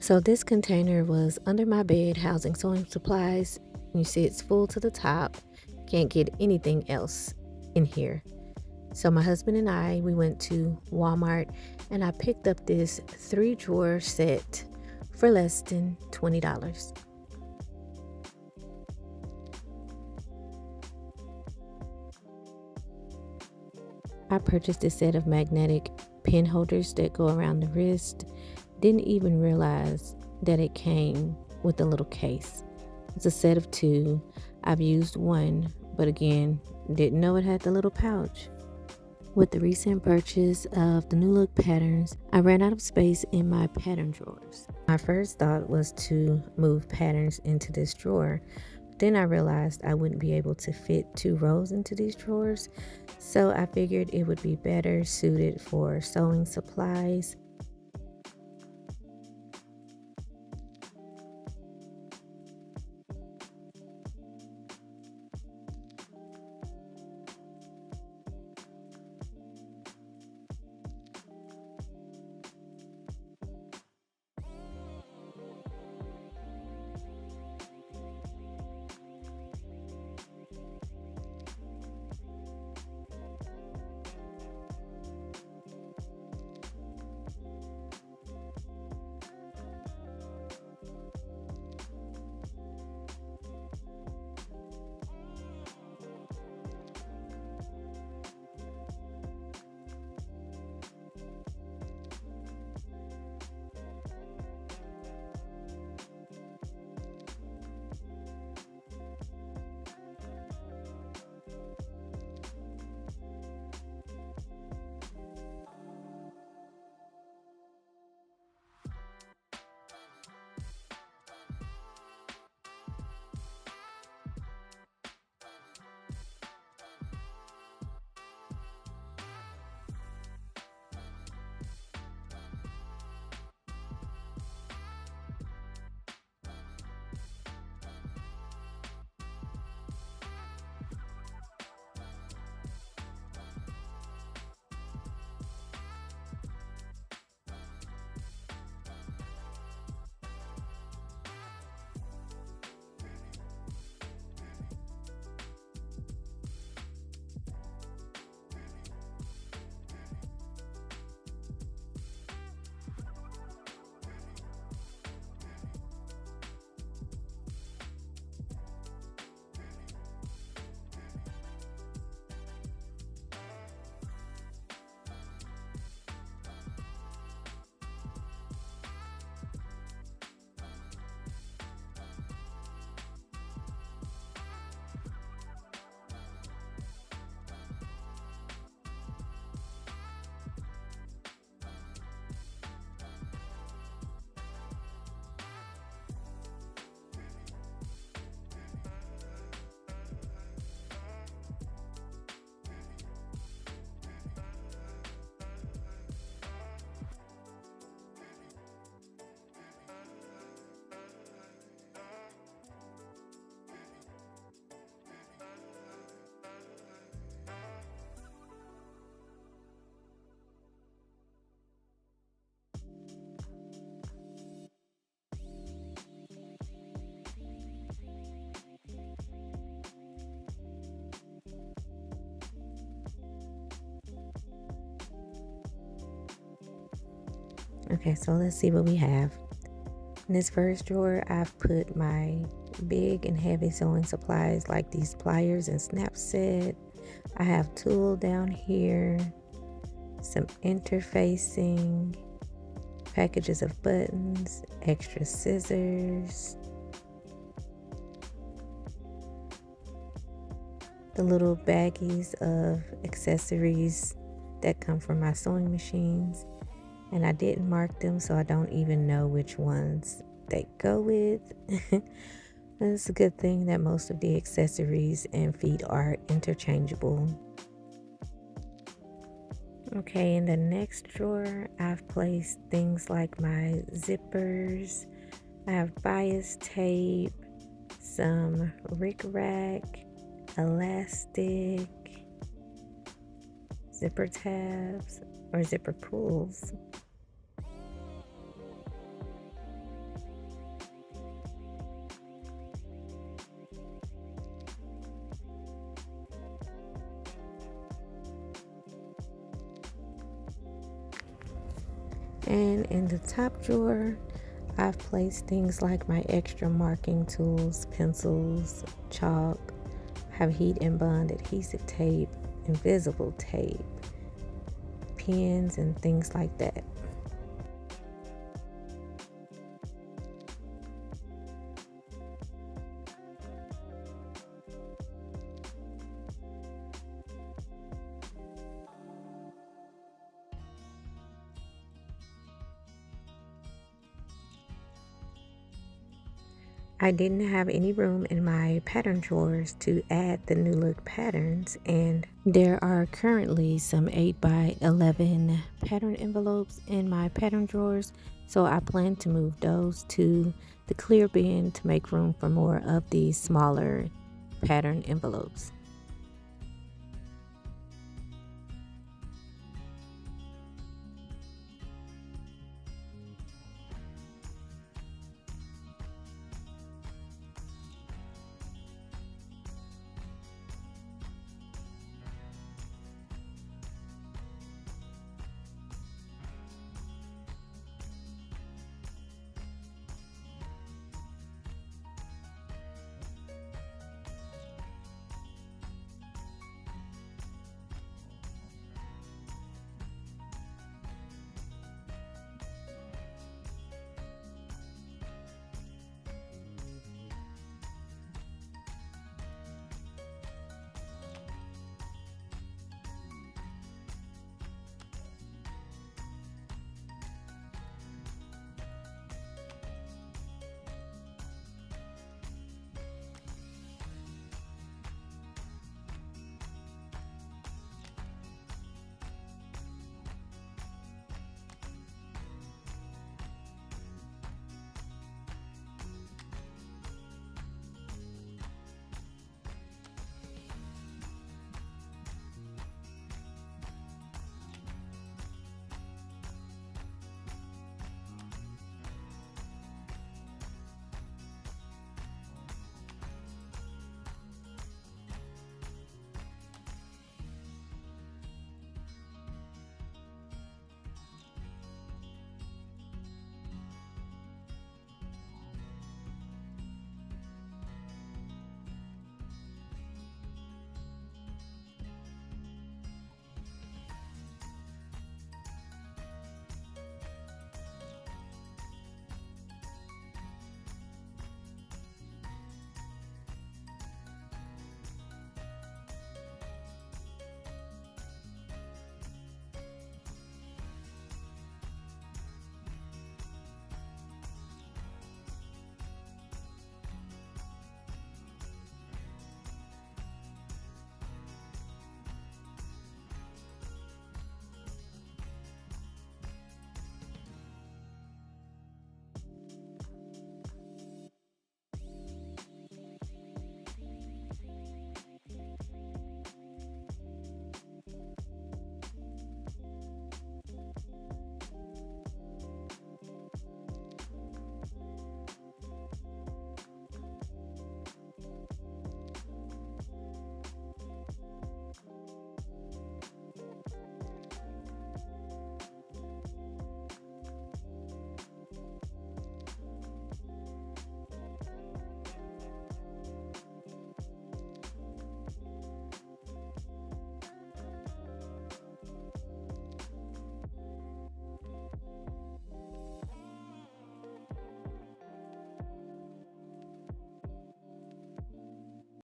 So this container was under my bed housing sewing supplies. You see it's full to the top. Can't get anything else in here. So my husband and we went to Walmart and I picked up this 3-drawer set for less than $20. I purchased a set of magnetic pen holders that go around the wrist. Didn't even realize that it came with a little case. It's a set of 2. I've used one, but again, didn't know it had the little pouch. With the recent purchase of the new look patterns, I ran out of space in my pattern drawers. My first thought was to move patterns into this drawer. Then I realized I wouldn't be able to fit 2 rows into these drawers, so I figured it would be better suited for sewing supplies. Okay, so let's see what we have. In this first drawer, I've put my big and heavy sewing supplies like these pliers and snap set. I have tulle down here, some interfacing, packages of buttons, extra scissors, the little baggies of accessories that come from my sewing machines. And I didn't mark them, so I don't even know which ones they go with. It's a good thing that most of the accessories and feet are interchangeable. Okay, in the next drawer, I've placed things like my zippers. I have bias tape, some rickrack, elastic, zipper tabs or zipper pulls. And in the top drawer, I've placed things like my extra marking tools, pencils, chalk. I have heat and bond adhesive tape, invisible tape, pens, and things like that. I didn't have any room in my pattern drawers to add the new look patterns, and there are currently some 8x11 pattern envelopes in my pattern drawers, so I plan to move those to the clear bin to make room for more of these smaller pattern envelopes.